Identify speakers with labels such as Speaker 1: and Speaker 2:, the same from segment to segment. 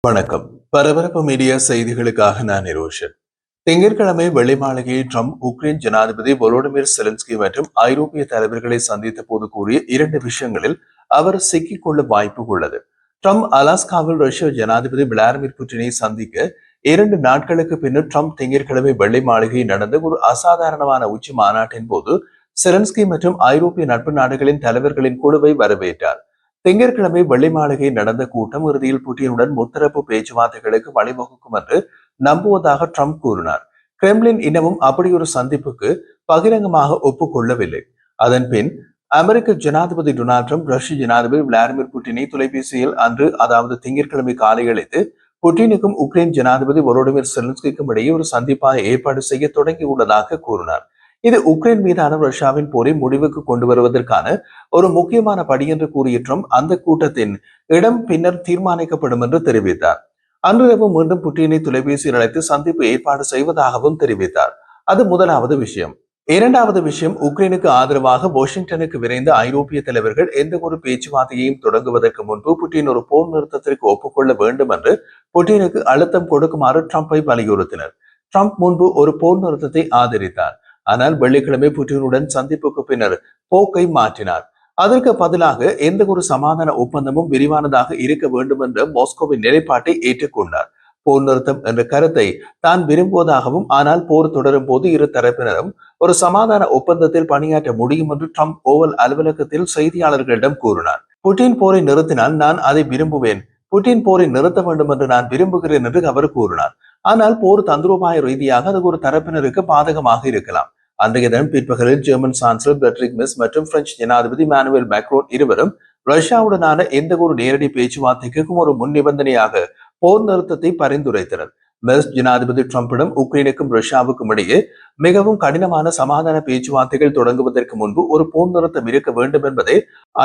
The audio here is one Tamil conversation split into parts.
Speaker 1: வணக்கம். பரபரப்பு மீடியா செய்திகளுக்காக நான் நிரோஷன். திங்கட்கிழமை வெள்ளை மாளிகையை ட்ரம்ப் உக்ரைன் ஜனாதிபதி volodymyr zelensky மற்றும் ஐரோப்பிய தலைவர்களை சந்தித்த போது கூறிய இரண்டு விஷயங்களில் அவர் சிக்கிக்கொள்ள வாய்ப்பு உள்ளது. ட்ரம்ப் அலாஸ்காவில் ரஷ்ய ஜனாதிபதி விளாடிமிர் புட்டினை சந்திக்க 2 நாட்களுக்கு பின்னர் ட்ரம்ப் திங்கட்கிழமை வெள்ளை மாளிகையில் நடந்த ஒரு அசாதாரணமான உச்சி மாநாட்டின் போது செலன்ஸ்கி மற்றும் ஐரோப்பிய நட்பு நாடுகளின் தலைவர்களின் குழுவை வரவேற்றார். திங்கட்கிழமை வெள்ளை மாளிகையில் நடந்த கூட்டம் இறுதியில் புட்டினுடன் முத்தரப்பு பேச்சுவார்த்தைகளுக்கு வழிவகுக்கும் என்று நம்புவதாக ட்ரம்ப் கூறினார். கிரெம்லின் இன்னமும் அப்படியொரு சந்திப்புக்கு பகிரங்கமாக ஒப்புக்கொள்ளவில்லை. அதன் பின் அமெரிக்க ஜனாதிபதி டொனால்ட் ட்ரம்ப் ரஷ்ய ஜனாதிபதி விளாடிமிர் புட்டினை தொலைபேசியில் அன்று அதாவது திங்கட்கிழமை காலை அழைத்து புட்டினுக்கும் உக்ரைன் ஜனாதிபதி volodymyr zelenskyக்கும் இடையே ஒரு சந்திப்பாக ஏற்பாடு செய்ய தொடங்கியுள்ளதாக கூறினார். இது உக்ரைன் மீதான ரஷ்யாவின் போரை முடிவுக்கு கொண்டு வருவதற்கான ஒரு முக்கியமான படி என்று கூறிய ட்ரம்ப் அந்த கூட்டத்தின் இடம் பின்னர் தீர்மானிக்கப்படும் என்று தெரிவித்தார். அன்றிரவு மீண்டும் புட்டினை தொலைபேசியில் அழைத்து சந்திப்பு ஏற்பாடு செய்வதாகவும் தெரிவித்தார். அது முதலாவது விஷயம். இரண்டாவது விஷயம், உக்ரைனுக்கு ஆதரவாக வாஷிங்டனுக்கு விரைந்த ஐரோப்பிய தலைவர்கள் எந்த ஒரு பேச்சுவார்த்தையையும் தொடங்குவதற்கு முன்பு புட்டின் ஒரு போர் நிறுத்தத்திற்கு ஒப்புக்கொள்ள வேண்டும் என்று புட்டினுக்கு அழுத்தம் கொடுக்குமாறு ட்ரம்பை வலியுறுத்தினர். ட்ரம்ப் முன்பு ஒரு போர் நிறுத்தத்தை ஆதரித்தார். ஆனால் வெள்ளிக்கிழமை புட்டினுடன் சந்திப்புக்கு பின்னர் போக்கை மாற்றினார். அதற்கு பதிலாக எந்த ஒரு சமாதான ஒப்பந்தமும் விரிவானதாக இருக்க வேண்டும் என்ற மாஸ்கோவின் நிலைப்பாட்டை ஏற்றுக்கொண்டார். போர் நிறுத்தம் என்ற கருத்தை தான் விரும்புவதாகவும் ஆனால் போர் தொடரும் போது இரு தரப்பினரும் ஒரு சமாதான ஒப்பந்தத்தில் பணியாற்ற முடியும் என்று ட்ரம்ப் ஓவல் அலுவலகத்தில் செய்தியாளர்களிடம் கூறினார். புட்டின் போரை நிறுத்தினால் நான் அதை விரும்புவேன். புட்டின் போரை நிறுத்த வேண்டும் என்று நான் விரும்புகிறேன் என்று அவர் கூறினார். ஆனால் போர் தந்திரோபாய ரீதியாக அது ஒரு தரப்பினருக்கு பாதகமாக இருக்கலாம். அன்றைய தினம் பிற்பகலில் ஜெர்மன் சான்சலர் பெட்ரிக் மிஸ் மற்றும் பிரெஞ்சு ஜனாதிபதி மானுவேல் மேக்ரோன் இருவரும் ரஷ்யாவுடனான எந்த ஒரு நேரடி பேச்சுவார்த்தைக்கும் ஒரு முன் நிபந்தனையாக போர் நிறுத்தத்தை பரிந்துரைத்தனர். மிஸ் ஜனாதிபதி ட்ரம்பிடம் உக்ரைனுக்கும் ரஷ்யாவுக்கும் இடையே மிகவும் கடினமான சமாதான பேச்சுவார்த்தைகள் தொடங்குவதற்கு முன்பு ஒரு போர் நிறுத்தம் இருக்க வேண்டும் என்பதே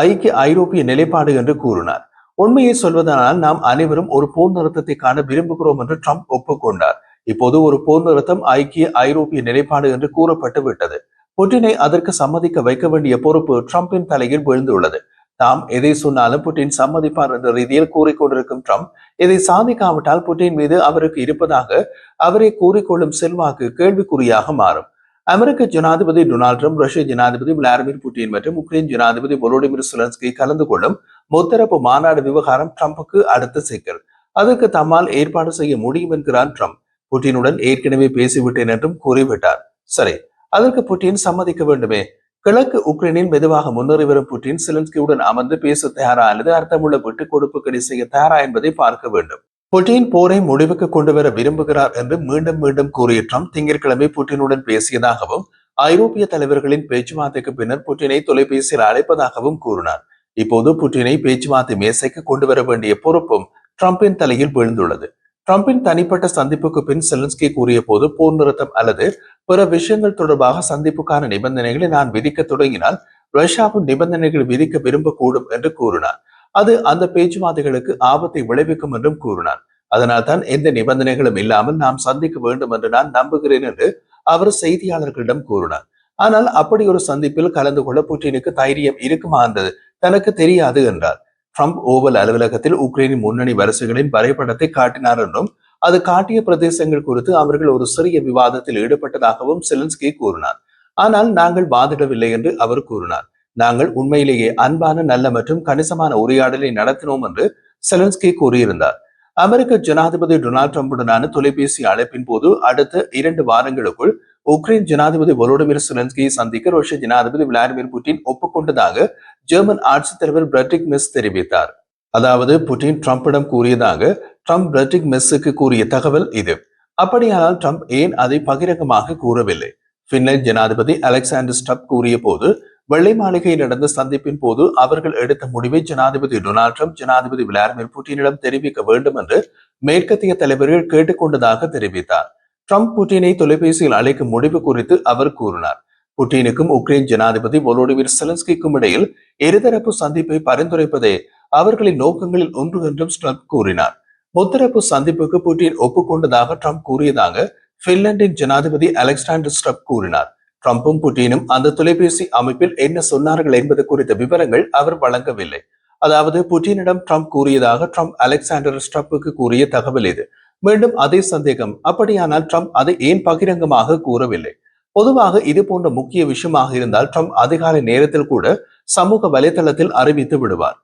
Speaker 1: ஐக்கிய ஐரோப்பிய நிலைப்பாடு என்று கூறினார். உண்மையை சொல்வதனால் நாம் அனைவரும் ஒரு போர் நிறுத்தத்தை காண விரும்புகிறோம் என்று ட்ரம்ப் ஒப்புக்கொண்டார். இப்போது ஒரு போர் நிறுத்தம் ஐக்கிய ஐரோப்பிய நிலைப்பாடு என்று கூறப்பட்டு விட்டது. புட்டினை அதற்கு சம்மதிக்க வைக்க வேண்டிய பொறுப்பு ட்ரம்பின் தலையில் விழுந்துள்ளது. தாம் எதை சொன்னாலும் புட்டின் சம்மதிப்பார் என்ற ரீதியில் கூறிக்கொண்டிருக்கும் ட்ரம்ப் இதை சாதிக்காவிட்டால் புட்டின் மீது அவருக்கு இருப்பதாக அவரை கூறிக்கொள்ளும் செல்வாக்கு கேள்விக்குறியாக மாறும். அமெரிக்க ஜனாதிபதி டொனால்ட் ட்ரம்ப், ரஷ்ய ஜனாதிபதி விளாடிமிர் புட்டின் மற்றும் உக்ரைன் ஜனாதிபதி volodymyr zelensky கலந்து கொள்ளும் முத்தரப்பு மாநாடு விவகாரம் ட்ரம்புக்கு அடுத்த சிக்கல். அதற்கு தம்மால் ஏற்பாடு செய்ய முடியும் என்கிறார் ட்ரம்ப். புட்டினுடன் ஏற்கனவே பேசிவிட்டேன் என்றும் கூறிவிட்டார். சரி, அதற்கு புட்டின் சம்மதிக்க வேண்டுமே. கிழக்கு உக்ரைனில் மெதுவாக முன்னேறி வரும் புட்டின் செலன்ஸ்கியுடன் அமர்ந்து பேச தயாரா அல்லது அர்த்தமுள்ள விட்டுக் கொடுப்புகளை செய்ய தயாரா என்பதை பார்க்க வேண்டும். புட்டின் போரை முடிவுக்கு கொண்டு வர விரும்புகிறார் என்று மீண்டும் மீண்டும் கூறிய ட்ரம்ப் திங்கட்கிழமை புட்டினுடன் பேசியதாகவும் ஐரோப்பிய தலைவர்களின் பேச்சுவார்த்தைக்கு பின்னர் புட்டினை தொலைபேசியில் அழைப்பதாகவும் கூறினார். இப்போது புட்டினை பேச்சுவார்த்தை மேசைக்கு கொண்டு வர வேண்டிய பொறுப்பும் ட்ரம்பின் தலையில் விழுந்துள்ளது. ட்ரம்பின் தனிப்பட்ட சந்திப்புக்கு பின் செலன்ஸ்கி கூறிய போது போர் நிறுத்தம் அல்லது பிற விஷயங்கள் தொடர்பாக சந்திப்புக்கான நிபந்தனைகளை நான் விதிக்க தொடங்கினால் ரஷ்யாவும் நிபந்தனைகள் விதிக்க விரும்பக்கூடும் என்று கூறினார். அது அந்த பேச்சுவார்த்தைகளுக்கு ஆபத்தை விளைவிக்கும் என்றும் கூறினார். அதனால் தான் எந்த நிபந்தனைகளும் இல்லாமல் நாம் சந்திக்க வேண்டும் என்று நான் நம்புகிறேன் என்று அவர் செய்தியாளர்களிடம் கூறினார். ஆனால் அப்படி ஒரு சந்திப்பில் கலந்து கொள்ள புட்டினுக்கு தைரியம் இருக்குமா என்றது தனக்கு தெரியாது என்றார். ட்ரம்ப் ஓவல் அலுவலகத்தில் உக்ரைனின் முன்னணி வரிசைகளின் வரைபடத்தை காட்டினார் என்றும் அது காட்டிய பிரதேசங்கள் குறித்து அவர்கள் ஒரு சிறிய விவாதத்தில் ஈடுபட்டதாகவும் செலன்ஸ்கி கூறினார். ஆனால் நாங்கள் வாதிடவில்லை என்று அவர் கூறினார். நாங்கள் உண்மையிலேயே அன்பான, நல்ல மற்றும் கணிசமான உரையாடலை நடத்தினோம் என்று செலன்ஸ்கி கூறியிருந்தார். அமெரிக்க ஜனாதிபதி டொனால்ட் ட்ரம்புடனான தொலைபேசி அழைப்பின் போது அடுத்த 2 வாரங்களுக்குள் உக்ரைன் ஜனாதிபதி volodymyr zelenskyயை சந்திக்க ரஷ்ய ஜனாதிபதி விளாடிமிர் புட்டின் ஒப்புக்கொண்டதாக ஜெர்மன் ஆட்சித் தலைவர் பெட்ரிக் மிஸ் தெரிவித்தார். அதாவது புட்டின் ட்ரம்பிடம் கூறியதாக ட்ரம்ப் பெட்ரிக் மிஸ்ஸுக்கு கூறிய தகவல் இது. அப்படியானால் ட்ரம்ப் ஏன் அதை பகிரங்கமாக கூறவில்லை? பின்லாந்து ஜனாதிபதி அலெக்சாண்டர் ஸ்டப் கூறிய போது வெள்ளை மாளிகையில் நடந்த சந்திப்பின் போது அவர்கள் எடுத்த முடிவை ஜனாதிபதி டொனால்ட் ட்ரம்ப் ஜனாதிபதி விளாடிமிர் புட்டினிடம் தெரிவிக்க வேண்டும் என்று மேற்கத்திய தலைவர்கள் கேட்டுக்கொண்டதாக தெரிவித்தார். ட்ரம்ப் புட்டினை தொலைபேசியில் அழைக்கும் முடிவு குறித்து அவர் கூறினார். புட்டினுக்கும் உக்ரைன் ஜனாதிபதி volodymyr zelenskyக்கும் இடையில் இருதரப்பு சந்திப்பை பரிந்துரைப்பதே அவர்களின் நோக்கங்களில் ஒன்று என்றும் ட்ரம்ப் கூறினார். முத்தரப்பு சந்திப்புக்கு புட்டின் ஒப்புக்கொண்டதாக ட்ரம்ப் கூறியதாக பின்லாந்தின் ஜனாதிபதி அலெக்சாண்டர் ஸ்டப் கூறினார். ட்ரம்பும் புட்டினும் அந்த தொலைபேசி அமைப்பில் என்ன சொன்னார்கள் என்பது குறித்த விவரங்கள் அவர் வழங்கவில்லை. அதாவது புட்டினிடம் ட்ரம்ப் கூறியதாக ட்ரம்ப் அலெக்சாண்டர் ஸ்ட்ரப்புக்கு கூறிய தகவல் இது. மீண்டும் அதே சந்தேகம். அப்படியானால் ட்ரம்ப் அதை ஏன் பகிரங்கமாக கூறவில்லை? பொதுவாக இது போன்ற முக்கிய விஷயமாக இருந்தால் ட்ரம்ப் அதிகாலை நேரத்தில் கூட சமூக வலைதளத்தில் அறிவித்து விடுவார்.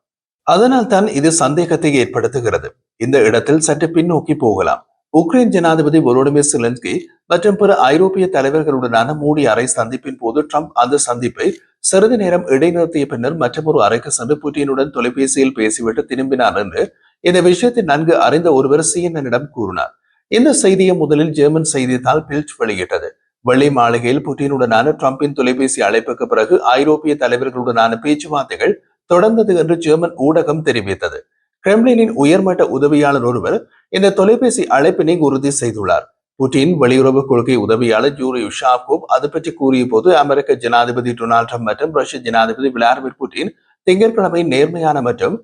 Speaker 1: அதனால் தான் இது சந்தேகத்தை ஏற்படுத்துகிறது. இந்த இடத்தில் சற்று பின்னோக்கி போகலாம். உக்ரைன் ஜனாதிபதி வோலோடிமிர் செலன்ஸ்கி மற்றும் பிற ஐரோப்பிய தலைவர்களுடனான மூடி அறை சந்திப்பின் போது ட்ரம்ப் அந்த சந்திப்பை சிறிது நேரம் இடைநிறுத்திய பின்னர் மற்றொரு அறைக்கு சென்று புட்டினுடன் தொலைபேசியில் பேசிவிட்டு திரும்பினார் என்று இந்த விஷயத்தை நன்கு அறிந்த ஒருவர் CNN-இடம் கூறினார். இந்த செய்தியை முதலில் ஜெர்மன் செய்தித்தாள் பில்ட் வெளியிட்டது. வெள்ளை மாளிகையில் புட்டினுடனான ட்ரம்பின் தொலைபேசி அழைப்புக்கு பிறகு ஐரோப்பிய தலைவர்களுடனான பேச்சுவார்த்தைகள் தொடர்ந்தது என்று ஜெர்மன் ஊடகம் தெரிவித்தது. கிரெம்ளினின் உயர்மட்ட உதவியாளர் ஒருவர் இந்த தொலைபேசி அழைப்பினை உறுதி செய்துள்ளார். புட்டின் வெளியுறவு கொள்கை உதவியாளர் யூரி உஷாகோவ் அது பற்றி கூறிய போது அமெரிக்க ஜனாதிபதி டொனால்ட் ட்ரம்ப் மற்றும் ரஷ்ய ஜனாதிபதி விளாடிமிர் புட்டின் திங்கட்கிழமை நேர்மையான மற்றும்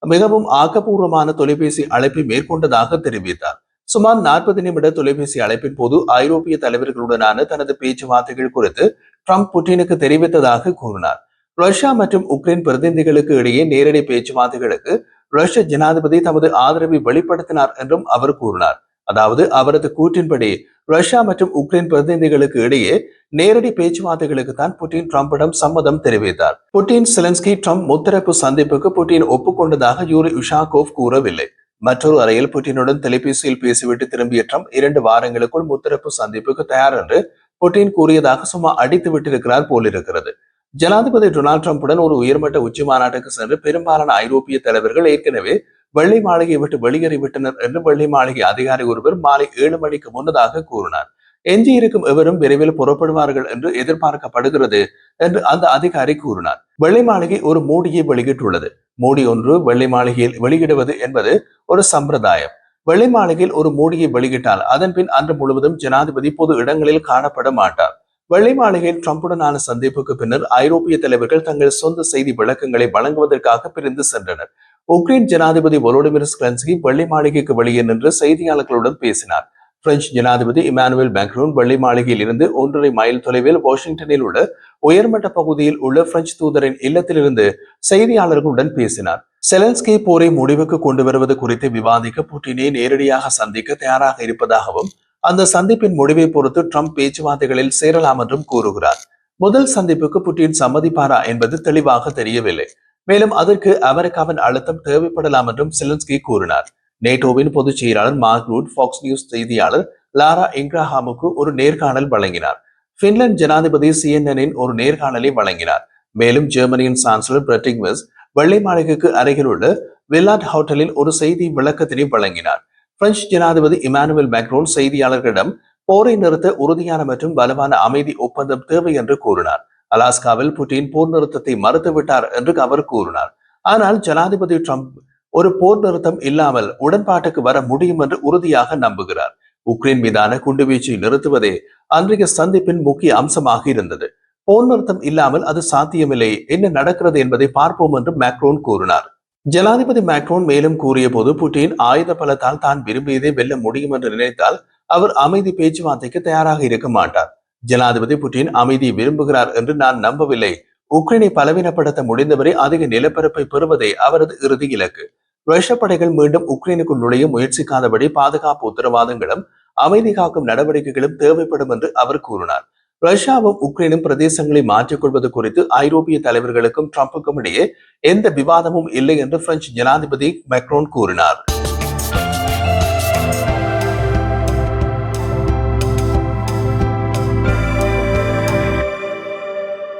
Speaker 1: மிகவும் ஆக்கப்பூர்வமான தொலைபேசி அழைப்பை மேற்கொண்டதாக தெரிவித்தார். சுமார் 40 நிமிட தொலைபேசி அழைப்பின் போது ஐரோப்பிய தலைவர்களுடனான தனது பேச்சுவார்த்தைகள் குறித்து ட்ரம்ப் புட்டினுக்கு தெரிவித்ததாக கூறினார். ரஷ்யா மற்றும் உக்ரைன் பிரதிநிதிகளுக்கு இடையே நேரடி பேச்சுவார்த்தைகளுக்கு ரஷ்ய ஜனாதிபதி தமது ஆதரவை வெளிப்படுத்தினார் என்றும் அவர் கூறினார். அதாவது அவரது கூற்றின்படி ரஷ்யா மற்றும் உக்ரைன் பிரதிநிதிகளுக்கு இடையே நேரடி பேச்சுவார்த்தைகளுக்கு தான் புட்டின் ட்ரம்பிடம் சம்மதம் தெரிவித்தார். புட்டின் செலன்ஸ்கி ட்ரம்ப் முத்தரப்பு சந்திப்புக்கு புட்டின் ஒப்புக்கொண்டதாக யூரி உஷாகோவ் கூறவில்லை. மற்றொரு அறையில் புட்டினுடன் தொலைபேசியில் பேசிவிட்டு திரும்பிய ட்ரம்ப் 2 வாரங்களுக்குள் முத்தரப்பு சந்திப்புக்கு தயார் என்று புட்டின் கூறியதாக சும்மா அடித்து விட்டிருக்கிறார் போலிருக்கிறது. ஜனாதிபதி டொனால்ட் ட்ரம்புடன் ஒரு உயர்மட்ட உச்சி மாநாட்டுக்கு சென்று பெரும்பாலான ஐரோப்பிய தலைவர்கள் ஏற்கனவே வெள்ளை மாளிகையை விட்டு வெளியேறிவிட்டனர் என்று வெள்ளை மாளிகை அதிகாரி ஒருவர் மாலை 7 மணிக்கு முன்னதாக கூறினார். எஞ்சியிருக்கும் எவரும் விரைவில் புறப்படுவார்கள் என்று எதிர்பார்க்கப்படுகிறது என்று அந்த அதிகாரி கூறினார். வெள்ளை மாளிகை ஒரு மூடியை வெளியிட்டுள்ளது. மூடி ஒன்று வெள்ளை மாளிகையில் வெளியிடுவது என்பது ஒரு சம்பிரதாயம். வெள்ளை மாளிகையில் ஒரு மூடியை வெளியிட்டால் அதன் பின் அன்று முழுவதும் ஜனாதிபதி பொது இடங்களில் காணப்பட மாட்டார். வெள்ளை மாளிகையில் ட்ரம்புடனான சந்திப்புக்கு பின்னர் ஐரோப்பிய தலைவர்கள் தங்கள் சொந்த செய்தி விளக்கங்களை வழங்குவதற்காக பிரிந்து சென்றனர். உக்ரைன் ஜனாதிபதி வோலோடிமிர் செலன்ஸ்கி வெள்ளை மாளிகைக்கு வெளியே நின்று செய்தியாளர்களுடன் பேசினார். பிரெஞ்சு ஜனாதிபதி இமானுவேல் மேக்ரோன் வெள்ளை மாளிகையில் இருந்து 1.5 மைல் தொலைவில் வாஷிங்டனில் உள்ள உயர்மட்ட பகுதியில் உள்ள பிரெஞ்சு தூதரின் இல்லத்திலிருந்து செய்தியாளர்களுடன் பேசினார். செலன்ஸ்கி போரை முடிவுக்கு கொண்டு வருவது குறித்து விவாதிக்க புட்டினை நேரடியாக சந்திக்க தயாராக இருப்பதாகவும் அந்த சந்திப்பின் முடிவை பொறுத்து ட்ரம்ப் பேச்சுவார்த்தைகளில் சேரலாம் என்றும் கூறுகிறார். முதல் சந்திப்புக்கு புட்டின் சம்மதிப்பாரா என்பது தெளிவாக தெரியவில்லை. மேலும் அதற்கு அமெரிக்காவின் அழுத்தம் தேவைப்படலாம் என்றும் செலன்ஸ்கி கூறினார். நேட்டோவின் பொதுச் செயலாளர் மார்க் ரூட் ஃபாக்ஸ் நியூஸ் செய்தியாளர் லாரா இன்கிரஹாமுக்கு ஒரு நேர்காணல் வழங்கினார். பின்லாந்து ஜனாதிபதி CNN-இன் ஒரு நேர்காணலை வழங்கினார். மேலும் ஜெர்மனியின் சான்சலர் பிரெட்டிங்மெஸ் வெள்ளை மாளிகைக்கு அருகில் உள்ள வில்லாட் ஹோட்டலில் ஒரு செய்தி விளக்கத்தினை வழங்கினார். பிரெஞ்சு ஜனாதிபதி இமானுவேல் மேக்ரோன் செய்தியாளர்களிடம் போரை நிறுத்த உறுதியான மற்றும் வலுவான அமைதி ஒப்பந்தம் தேவை என்று கூறினார். அலாஸ்காவில் புட்டின் போர் நிறுத்தத்தை மறுத்துவிட்டார் என்று அவர் கூறினார். ஆனால் ஜனாதிபதி ட்ரம்ப் ஒரு போர் நிறுத்தம் இல்லாமல் உடன்பாட்டுக்கு வர முடியும் என்று உறுதியாக நம்புகிறார். உக்ரைன் மீதான குண்டுவீச்சை நிறுத்துவதே அன்றைய சந்திப்பின் முக்கிய அம்சமாக இருந்தது. போர் நிறுத்தம் இல்லாமல் அது சாத்தியமில்லை. என்ன நடக்கிறது என்பதை பார்ப்போம் என்று மேக்ரோன் கூறினார். ஜனாதிபதி மேக்ரோன் மேலும் கூறிய போது புட்டின் ஆயுத பலத்தால் தான் விரும்பியதை வெல்ல முடியும் என்று நினைத்தால் அவர் அமைதி பேச்சுவார்த்தைக்கு தயாராக இருக்க மாட்டார். ஜனாதிபதி புட்டின் அமைதியை விரும்புகிறார் என்று நான் நம்பவில்லை. உக்ரைனை பலவீனப்படுத்த முடிந்தவரை அதிக நிலப்பரப்பை பெறுவதே அவரது இறுதி இலக்கு. ரஷ்ய படைகள் மீண்டும் உக்ரைனுக்குள் நுழைய முயற்சிக்காதபடி பாதுகாப்பு உத்தரவாதங்களும் அமைதி காக்கும் நடவடிக்கைகளும் தேவைப்படும் என்று அவர் கூறினார். ரஷ்யாவும் உக்ரைனும் பிரதேசங்களை மாற்றிக்கொள்வது குறித்து ஐரோப்பிய தலைவர்களுக்கும் ட்ரம்புக்கும் இடையே எந்த விவாதமும் இல்லை என்று பிரெஞ்சு ஜனாதிபதி மேக்ரோன் கூறினார்.